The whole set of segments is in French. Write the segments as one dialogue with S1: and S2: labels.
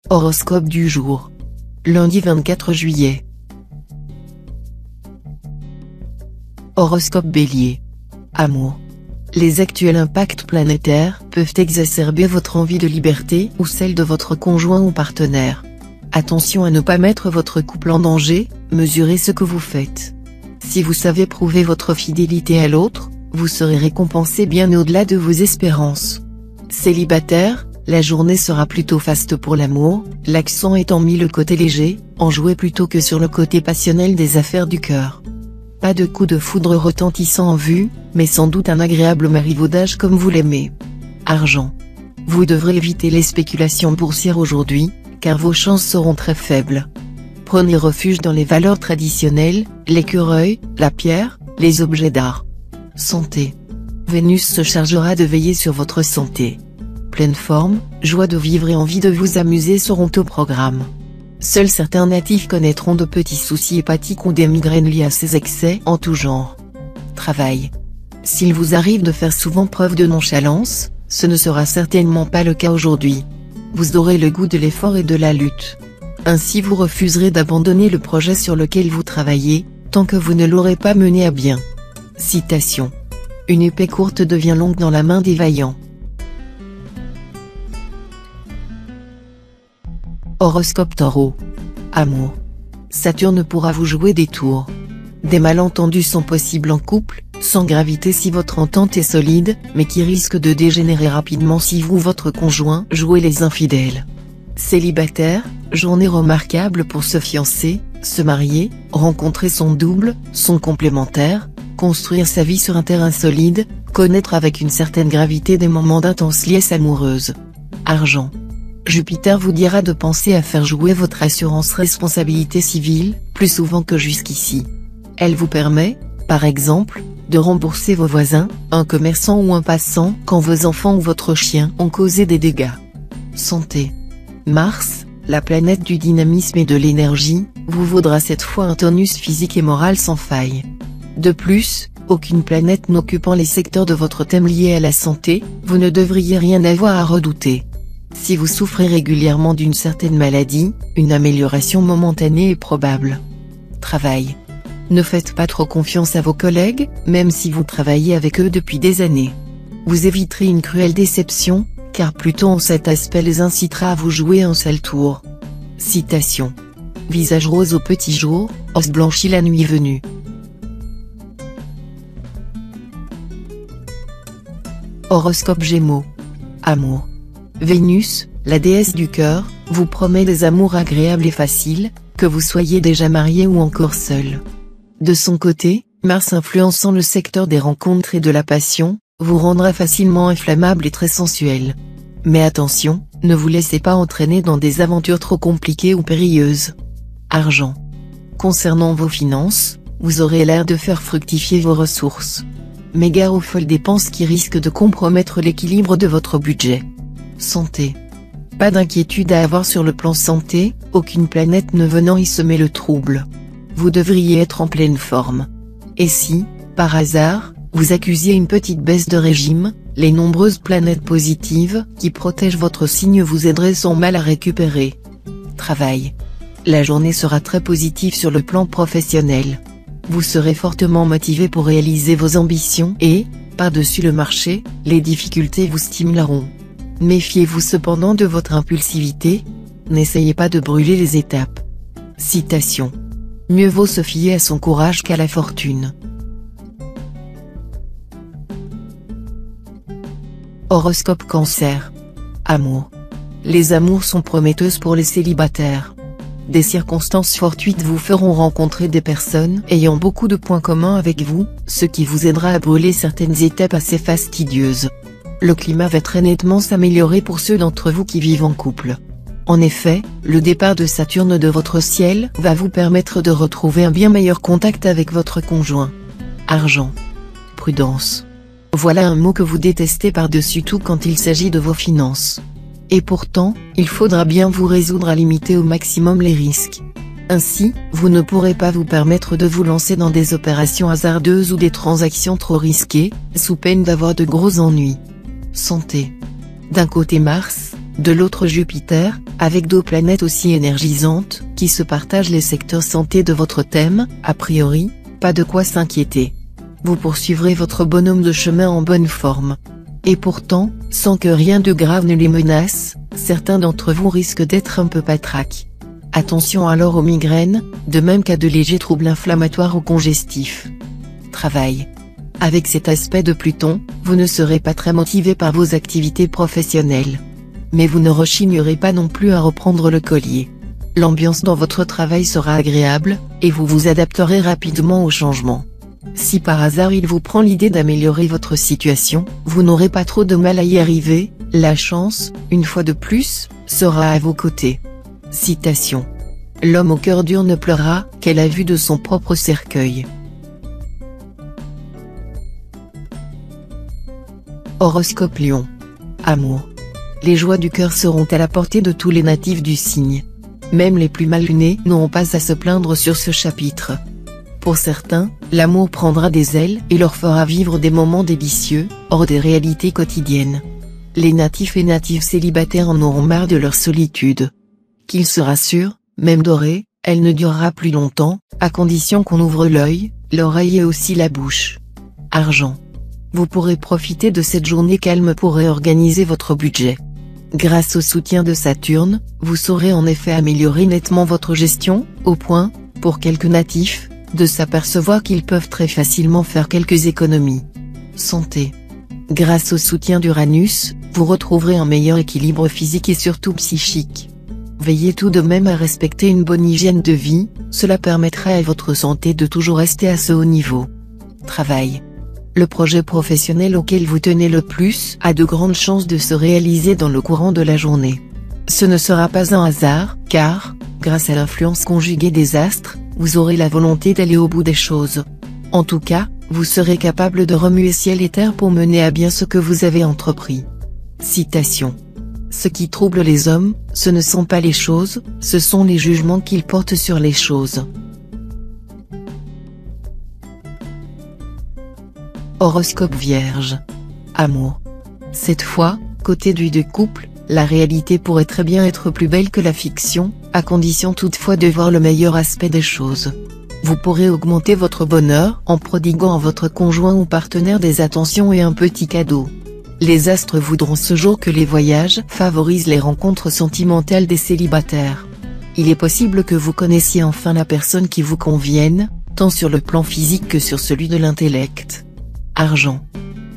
S1: Horoscope du jour. Lundi 24 juillet. Horoscope Bélier. Amour. Les actuels impacts planétaires peuvent exacerber votre envie de liberté ou celle de votre conjoint ou partenaire. Attention à ne pas mettre votre couple en danger, mesurez ce que vous faites. Si vous savez prouver votre fidélité à l'autre, vous serez récompensé bien au-delà de vos espérances. Célibataire, la journée sera plutôt faste pour l'amour, l'accent étant mis le côté léger, enjoué plutôt que sur le côté passionnel des affaires du cœur. Pas de coup de foudre retentissant en vue, mais sans doute un agréable marivaudage comme vous l'aimez. Argent. Vous devrez éviter les spéculations boursières aujourd'hui, car vos chances seront très faibles. Prenez refuge dans les valeurs traditionnelles, l'écureuil, la pierre, les objets d'art. Santé. Vénus se chargera de veiller sur votre santé. Pleine forme, joie de vivre et envie de vous amuser seront au programme. Seuls certains natifs connaîtront de petits soucis hépatiques ou des migraines liées à ces excès en tout genre. Travail. S'il vous arrive de faire souvent preuve de nonchalance, ce ne sera certainement pas le cas aujourd'hui. Vous aurez le goût de l'effort et de la lutte. Ainsi vous refuserez d'abandonner le projet sur lequel vous travaillez, tant que vous ne l'aurez pas mené à bien. Citation. Une épée courte devient longue dans la main des vaillants. Horoscope Taureau. Amour. Saturne pourra vous jouer des tours. Des malentendus sont possibles en couple, sans gravité si votre entente est solide, mais qui risquent de dégénérer rapidement si vous ou votre conjoint jouez les infidèles. Célibataire, journée remarquable pour se fiancer, se marier, rencontrer son double, son complémentaire, construire sa vie sur un terrain solide, connaître avec une certaine gravité des moments d'intense liesse amoureuse. Argent. Jupiter vous dira de penser à faire jouer votre assurance responsabilité civile, plus souvent que jusqu'ici. Elle vous permet, par exemple, de rembourser vos voisins, un commerçant ou un passant quand vos enfants ou votre chien ont causé des dégâts. Santé. Mars, la planète du dynamisme et de l'énergie, vous vaudra cette fois un tonus physique et moral sans faille. De plus, aucune planète n'occupant les secteurs de votre thème liés à la santé, vous ne devriez rien avoir à redouter. Si vous souffrez régulièrement d'une certaine maladie, une amélioration momentanée est probable. Travail. Ne faites pas trop confiance à vos collègues, même si vous travaillez avec eux depuis des années. Vous éviterez une cruelle déception, car Pluton en cet aspect les incitera à vous jouer un sale tour. Citation. Visage rose au petit jour, os blanchi la nuit venue. Horoscope Gémeaux. Amour. Vénus, la déesse du cœur, vous promet des amours agréables et faciles, que vous soyez déjà marié ou encore seul. De son côté, Mars influençant le secteur des rencontres et de la passion, vous rendra facilement inflammable et très sensuel. Mais attention, ne vous laissez pas entraîner dans des aventures trop compliquées ou périlleuses. Argent. Concernant vos finances, vous aurez l'air de faire fructifier vos ressources. Mais gare aux folles dépenses qui risquent de compromettre l'équilibre de votre budget. Santé. Pas d'inquiétude à avoir sur le plan santé, aucune planète ne venant y semer le trouble. Vous devriez être en pleine forme. Et si, par hasard, vous accusiez une petite baisse de régime, les nombreuses planètes positives qui protègent votre signe vous aideraient sans mal à récupérer. Travail. La journée sera très positive sur le plan professionnel. Vous serez fortement motivé pour réaliser vos ambitions et, par-dessus le marché, les difficultés vous stimuleront. Méfiez-vous cependant de votre impulsivité, n'essayez pas de brûler les étapes. Citation. Mieux vaut se fier à son courage qu'à la fortune. Horoscope Cancer. Amour. Les amours sont prometteuses pour les célibataires. Des circonstances fortuites vous feront rencontrer des personnes ayant beaucoup de points communs avec vous, ce qui vous aidera à brûler certaines étapes assez fastidieuses. Le climat va très nettement s'améliorer pour ceux d'entre vous qui vivent en couple. En effet, le départ de Saturne de votre ciel va vous permettre de retrouver un bien meilleur contact avec votre conjoint. Argent. Prudence. Voilà un mot que vous détestez par-dessus tout quand il s'agit de vos finances. Et pourtant, il faudra bien vous résoudre à limiter au maximum les risques. Ainsi, vous ne pourrez pas vous permettre de vous lancer dans des opérations hasardeuses ou des transactions trop risquées, sous peine d'avoir de gros ennuis. Santé. D'un côté Mars, De l'autre Jupiter, avec 2 planètes aussi énergisantes, qui se partagent les secteurs santé de votre thème, a priori, pas de quoi s'inquiéter. Vous poursuivrez votre bonhomme de chemin en bonne forme. Et pourtant, sans que rien de grave ne les menace, certains d'entre vous risquent d'être un peu patraques. Attention alors aux migraines, de même qu'à de légers troubles inflammatoires ou congestifs. Travail. Avec cet aspect de Pluton, vous ne serez pas très motivé par vos activités professionnelles. Mais vous ne rechignerez pas non plus à reprendre le collier. L'ambiance dans votre travail sera agréable, et vous vous adapterez rapidement au changement. Si par hasard il vous prend l'idée d'améliorer votre situation, vous n'aurez pas trop de mal à y arriver, la chance, une fois de plus, sera à vos côtés. Citation. L'homme au cœur dur ne pleurera qu'à la vue de son propre cercueil. Horoscope Lion. Amour. Les joies du cœur seront à la portée de tous les natifs du signe. Même les plus mal lunés n'auront pas à se plaindre sur ce chapitre. Pour certains, l'amour prendra des ailes et leur fera vivre des moments délicieux, hors des réalités quotidiennes. Les natifs et natives célibataires en auront marre de leur solitude. Qu'ils se rassurent, même dorée, elle ne durera plus longtemps, à condition qu'on ouvre l'œil, l'oreille et aussi la bouche. Argent. Vous pourrez profiter de cette journée calme pour réorganiser votre budget. Grâce au soutien de Saturne, vous saurez en effet améliorer nettement votre gestion, au point, pour quelques natifs, de s'apercevoir qu'ils peuvent très facilement faire quelques économies. Santé. Grâce au soutien d'Uranus, vous retrouverez un meilleur équilibre physique et surtout psychique. Veillez tout de même à respecter une bonne hygiène de vie, cela permettra à votre santé de toujours rester à ce haut niveau. Travail. Le projet professionnel auquel vous tenez le plus a de grandes chances de se réaliser dans le courant de la journée. Ce ne sera pas un hasard, car, grâce à l'influence conjuguée des astres, vous aurez la volonté d'aller au bout des choses. En tout cas, vous serez capable de remuer ciel et terre pour mener à bien ce que vous avez entrepris. Citation. Ce qui trouble les hommes, ce ne sont pas les choses, ce sont les jugements qu'ils portent sur les choses. Horoscope Vierge. Amour. Cette fois, côté du de couple, la réalité pourrait très bien être plus belle que la fiction, à condition toutefois de voir le meilleur aspect des choses. Vous pourrez augmenter votre bonheur en prodiguant à votre conjoint ou partenaire des attentions et un petit cadeau. Les astres voudront ce jour que les voyages favorisent les rencontres sentimentales des célibataires. Il est possible que vous connaissiez enfin la personne qui vous convienne, tant sur le plan physique que sur celui de l'intellect. Argent.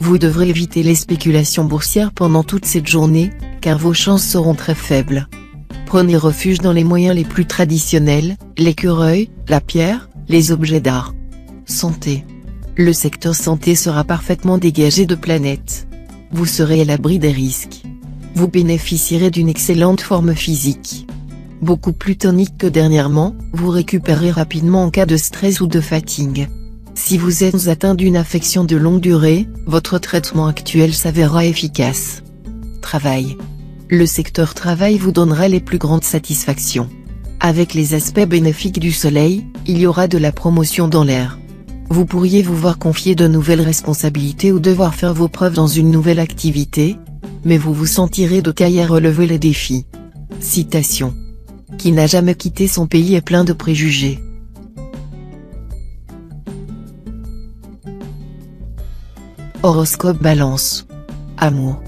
S1: Vous devrez éviter les spéculations boursières pendant toute cette journée, car vos chances seront très faibles. Prenez refuge dans les moyens les plus traditionnels, l'écureuil, la pierre, les objets d'art. Santé. Le secteur santé sera parfaitement dégagé de planètes. Vous serez à l'abri des risques. Vous bénéficierez d'une excellente forme physique. Beaucoup plus tonique que dernièrement, vous récupérez rapidement en cas de stress ou de fatigue. Si vous êtes atteint d'une affection de longue durée, votre traitement actuel s'avérera efficace. Travail. Le secteur travail vous donnera les plus grandes satisfactions. Avec les aspects bénéfiques du soleil, il y aura de la promotion dans l'air. Vous pourriez vous voir confier de nouvelles responsabilités ou devoir faire vos preuves dans une nouvelle activité, mais vous vous sentirez de taille à relever les défis. Citation. Qui n'a jamais quitté son pays est plein de préjugés. Horoscope Balance. Amour.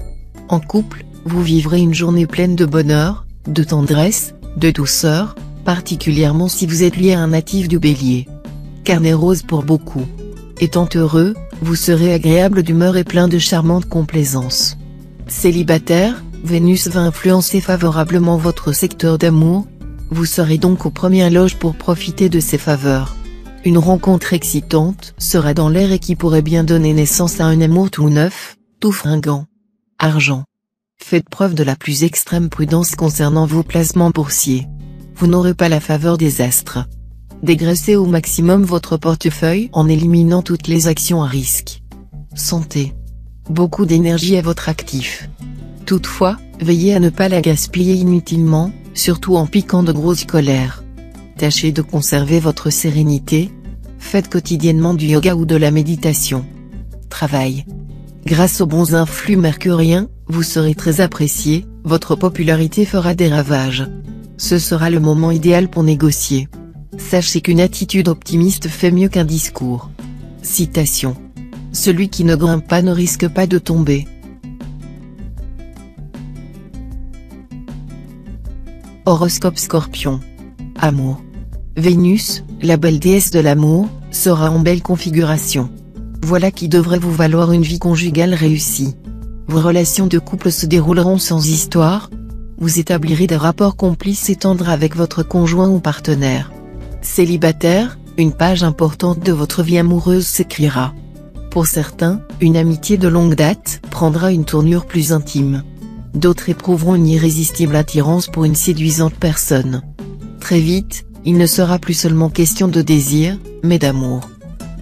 S1: En couple, vous vivrez une journée pleine de bonheur, de tendresse, de douceur, particulièrement si vous êtes lié à un natif du Bélier. Carnet rose pour beaucoup. Étant heureux, vous serez agréable d'humeur et plein de charmante complaisance. Célibataire, Vénus va influencer favorablement votre secteur d'amour. Vous serez donc aux premières loges pour profiter de ses faveurs. Une rencontre excitante sera dans l'air et qui pourrait bien donner naissance à un amour tout neuf, tout fringant. Argent. Faites preuve de la plus extrême prudence concernant vos placements boursiers. Vous n'aurez pas la faveur des astres. Dégraissez au maximum votre portefeuille en éliminant toutes les actions à risque. Santé. Beaucoup d'énergie à votre actif. Toutefois, veillez à ne pas la gaspiller inutilement, surtout en piquant de grosses colères. Tâchez de conserver votre sérénité. Faites quotidiennement du yoga ou de la méditation. Travail. Grâce aux bons influx mercuriens, vous serez très apprécié, votre popularité fera des ravages. Ce sera le moment idéal pour négocier. Sachez qu'une attitude optimiste fait mieux qu'un discours. Citation. Celui qui ne grimpe pas ne risque pas de tomber. Horoscope Scorpion. Amour. Vénus, la belle déesse de l'amour, sera en belle configuration. Voilà qui devrait vous valoir une vie conjugale réussie. Vos relations de couple se dérouleront sans histoire. Vous établirez des rapports complices et tendres avec votre conjoint ou partenaire. Célibataire, une page importante de votre vie amoureuse s'écrira. Pour certains, une amitié de longue date prendra une tournure plus intime. D'autres éprouveront une irrésistible attirance pour une séduisante personne. Très vite, il ne sera plus seulement question de désir, mais d'amour.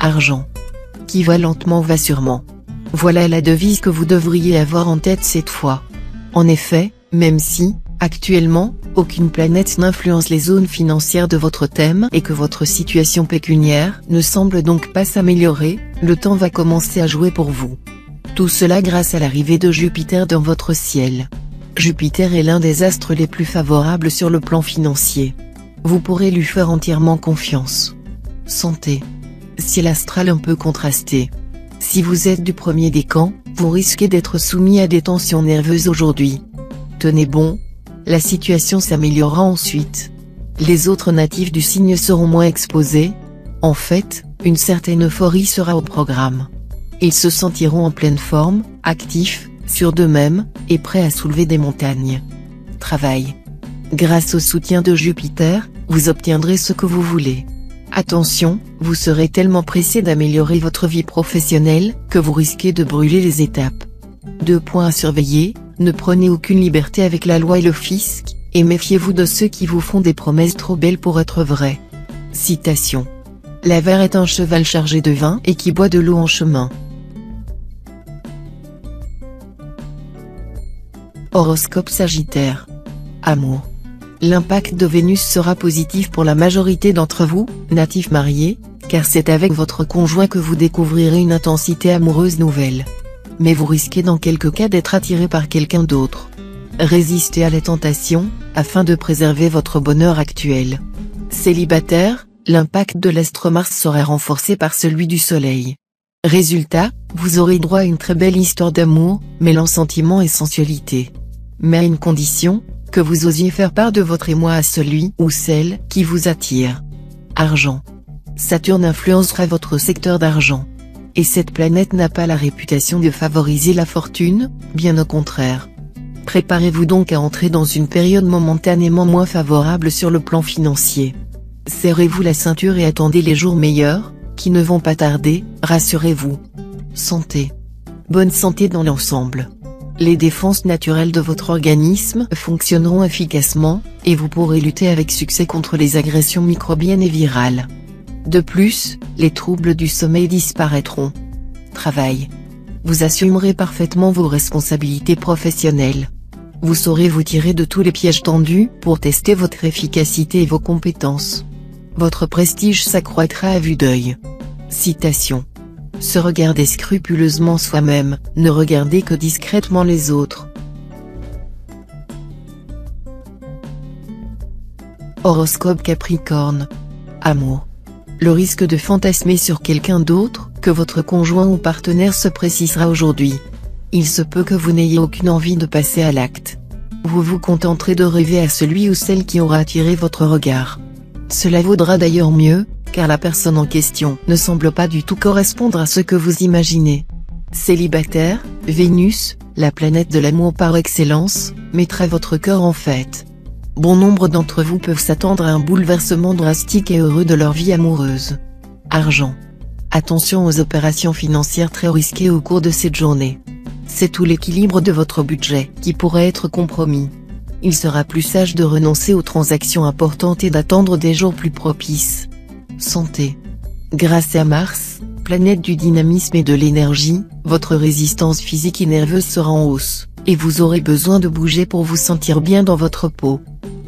S1: Argent. Qui va lentement va sûrement. Voilà la devise que vous devriez avoir en tête cette fois. En effet, même si, actuellement, aucune planète n'influence les zones financières de votre thème et que votre situation pécuniaire ne semble donc pas s'améliorer, le temps va commencer à jouer pour vous. Tout cela grâce à l'arrivée de Jupiter dans votre ciel. Jupiter est l'un des astres les plus favorables sur le plan financier. Vous pourrez lui faire entièrement confiance. Santé. Ciel astral un peu contrasté. Si vous êtes du premier décan, vous risquez d'être soumis à des tensions nerveuses aujourd'hui. Tenez bon, la situation s'améliorera ensuite. Les autres natifs du signe seront moins exposés. En fait, une certaine euphorie sera au programme. Ils se sentiront en pleine forme, actifs, sûrs d'eux-mêmes, et prêts à soulever des montagnes. Travail. Grâce au soutien de Jupiter, vous obtiendrez ce que vous voulez. Attention, vous serez tellement pressé d'améliorer votre vie professionnelle, que vous risquez de brûler les étapes. 2 points à surveiller, ne prenez aucune liberté avec la loi et le fisc, et méfiez-vous de ceux qui vous font des promesses trop belles pour être vraies. Citation. L'avare est un cheval chargé de vin et qui boit de l'eau en chemin. Horoscope Sagittaire. Amour. L'impact de Vénus sera positif pour la majorité d'entre vous, natifs mariés, car c'est avec votre conjoint que vous découvrirez une intensité amoureuse nouvelle. Mais vous risquez dans quelques cas d'être attiré par quelqu'un d'autre. Résistez à la tentation, afin de préserver votre bonheur actuel. Célibataire, l'impact de l'astre Mars sera renforcé par celui du Soleil. Résultat, vous aurez droit à une très belle histoire d'amour, mêlant sentiment et sensualité. Mais à une condition, que vous osiez faire part de votre émoi à celui ou celle qui vous attire. Argent. Saturne influencera votre secteur d'argent. Et cette planète n'a pas la réputation de favoriser la fortune, bien au contraire. Préparez-vous donc à entrer dans une période momentanément moins favorable sur le plan financier. Serrez-vous la ceinture et attendez les jours meilleurs, qui ne vont pas tarder, rassurez-vous. Santé. Bonne santé dans l'ensemble. Les défenses naturelles de votre organisme fonctionneront efficacement, et vous pourrez lutter avec succès contre les agressions microbiennes et virales. De plus, les troubles du sommeil disparaîtront. Travail. Vous assumerez parfaitement vos responsabilités professionnelles. Vous saurez vous tirer de tous les pièges tendus pour tester votre efficacité et vos compétences. Votre prestige s'accroîtra à vue d'œil. Citation. Se regarder scrupuleusement soi-même, ne regardez que discrètement les autres. Horoscope Capricorne. Amour. Le risque de fantasmer sur quelqu'un d'autre que votre conjoint ou partenaire se précisera aujourd'hui. Il se peut que vous n'ayez aucune envie de passer à l'acte. Vous vous contenterez de rêver à celui ou celle qui aura attiré votre regard. Cela vaudra d'ailleurs mieux, car la personne en question ne semble pas du tout correspondre à ce que vous imaginez. Célibataire, Vénus, la planète de l'amour par excellence, mettra votre cœur en fête. Bon nombre d'entre vous peuvent s'attendre à un bouleversement drastique et heureux de leur vie amoureuse. Argent. Attention aux opérations financières très risquées au cours de cette journée. C'est tout l'équilibre de votre budget qui pourrait être compromis. Il sera plus sage de renoncer aux transactions importantes et d'attendre des jours plus propices. Santé. Grâce à Mars, planète du dynamisme et de l'énergie, votre résistance physique et nerveuse sera en hausse, et vous aurez besoin de bouger pour vous sentir bien dans votre peau.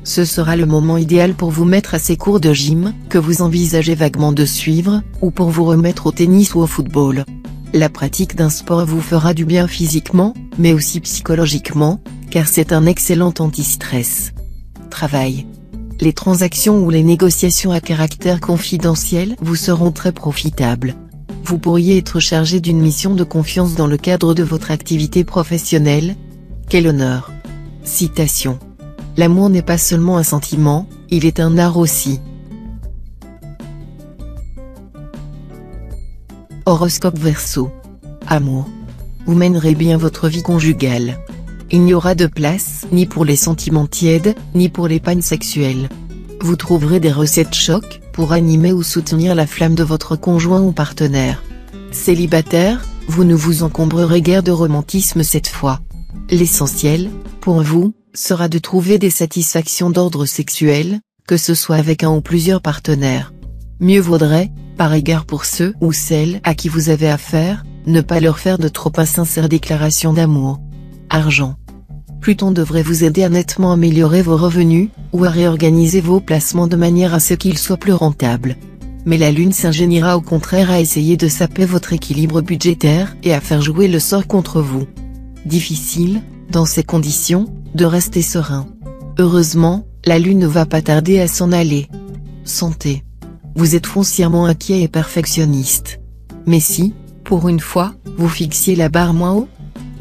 S1: Ce sera le moment idéal pour vous mettre à ces cours de gym, que vous envisagez vaguement de suivre, ou pour vous remettre au tennis ou au football. La pratique d'un sport vous fera du bien physiquement, mais aussi psychologiquement, car c'est un excellent anti-stress. Travail. Les transactions ou les négociations à caractère confidentiel vous seront très profitables. Vous pourriez être chargé d'une mission de confiance dans le cadre de votre activité professionnelle. Quel honneur! Citation. L'amour n'est pas seulement un sentiment, il est un art aussi. Horoscope Verseau. Amour. Vous mènerez bien votre vie conjugale. Il n'y aura de place ni pour les sentiments tièdes, ni pour les pannes sexuelles. Vous trouverez des recettes choc pour animer ou soutenir la flamme de votre conjoint ou partenaire. Célibataire, vous ne vous encombrerez guère de romantisme cette fois. L'essentiel, pour vous, sera de trouver des satisfactions d'ordre sexuel, que ce soit avec un ou plusieurs partenaires. Mieux vaudrait, par égard pour ceux ou celles à qui vous avez affaire, ne pas leur faire de trop insincères déclarations d'amour. Argent. Pluton devrait vous aider à nettement améliorer vos revenus, ou à réorganiser vos placements de manière à ce qu'ils soient plus rentables. Mais la Lune s'ingéniera au contraire à essayer de saper votre équilibre budgétaire et à faire jouer le sort contre vous. Difficile, dans ces conditions, de rester serein. Heureusement, la Lune ne va pas tarder à s'en aller. Santé. Vous êtes foncièrement inquiet et perfectionniste. Mais si, pour une fois, vous fixiez la barre moins haut,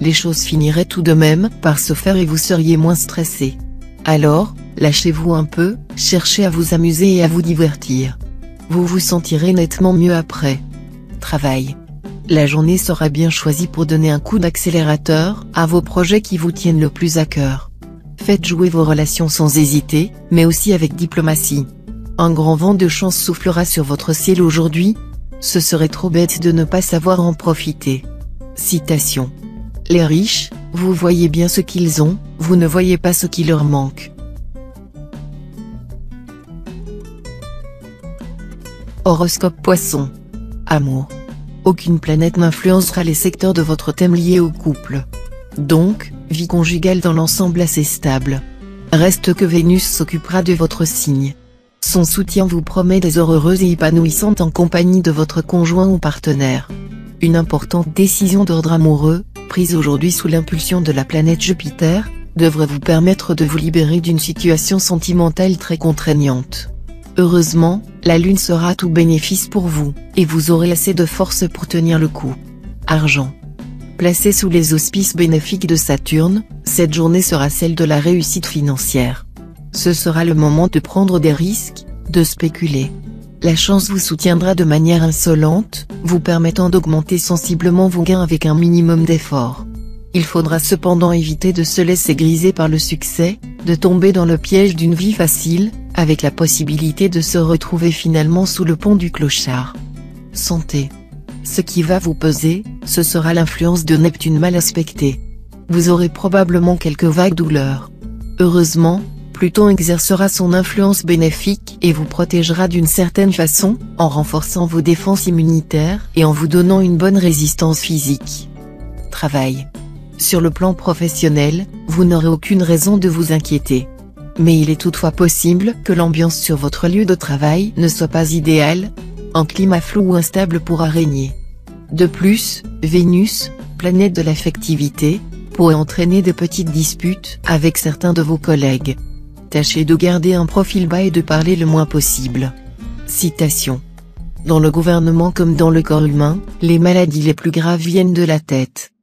S1: les choses finiraient tout de même par se faire et vous seriez moins stressé. Alors, lâchez-vous un peu, cherchez à vous amuser et à vous divertir. Vous vous sentirez nettement mieux après. Travail. La journée sera bien choisie pour donner un coup d'accélérateur à vos projets qui vous tiennent le plus à cœur. Faites jouer vos relations sans hésiter, mais aussi avec diplomatie. Un grand vent de chance soufflera sur votre ciel aujourd'hui. Ce serait trop bête de ne pas savoir en profiter. Citation. Les riches, vous voyez bien ce qu'ils ont, vous ne voyez pas ce qui leur manque. Horoscope Poisson. Amour. Aucune planète n'influencera les secteurs de votre thème liés au couple. Donc, vie conjugale dans l'ensemble assez stable. Reste que Vénus s'occupera de votre signe. Son soutien vous promet des heures heureuses et épanouissantes en compagnie de votre conjoint ou partenaire. Une importante décision d'ordre amoureux, prise aujourd'hui sous l'impulsion de la planète Jupiter, devrait vous permettre de vous libérer d'une situation sentimentale très contraignante. Heureusement, la Lune sera tout bénéfice pour vous, et vous aurez assez de force pour tenir le coup. Argent. Placé sous les auspices bénéfiques de Saturne, cette journée sera celle de la réussite financière. Ce sera le moment de prendre des risques, de spéculer. La chance vous soutiendra de manière insolente, vous permettant d'augmenter sensiblement vos gains avec un minimum d'effort. Il faudra cependant éviter de se laisser griser par le succès, de tomber dans le piège d'une vie facile, avec la possibilité de se retrouver finalement sous le pont du clochard. Santé. Ce qui va vous peser, ce sera l'influence de Neptune mal aspectée. Vous aurez probablement quelques vagues douleurs. Heureusement, Pluton exercera son influence bénéfique et vous protégera d'une certaine façon, en renforçant vos défenses immunitaires et en vous donnant une bonne résistance physique. Travail. Sur le plan professionnel, vous n'aurez aucune raison de vous inquiéter. Mais il est toutefois possible que l'ambiance sur votre lieu de travail ne soit pas idéale, un climat flou ou instable pourra régner. De plus, Vénus, planète de l'affectivité, pourrait entraîner de petites disputes avec certains de vos collègues. Tâchez de garder un profil bas et de parler le moins possible. Citation. Dans le gouvernement comme dans le corps humain, les maladies les plus graves viennent de la tête.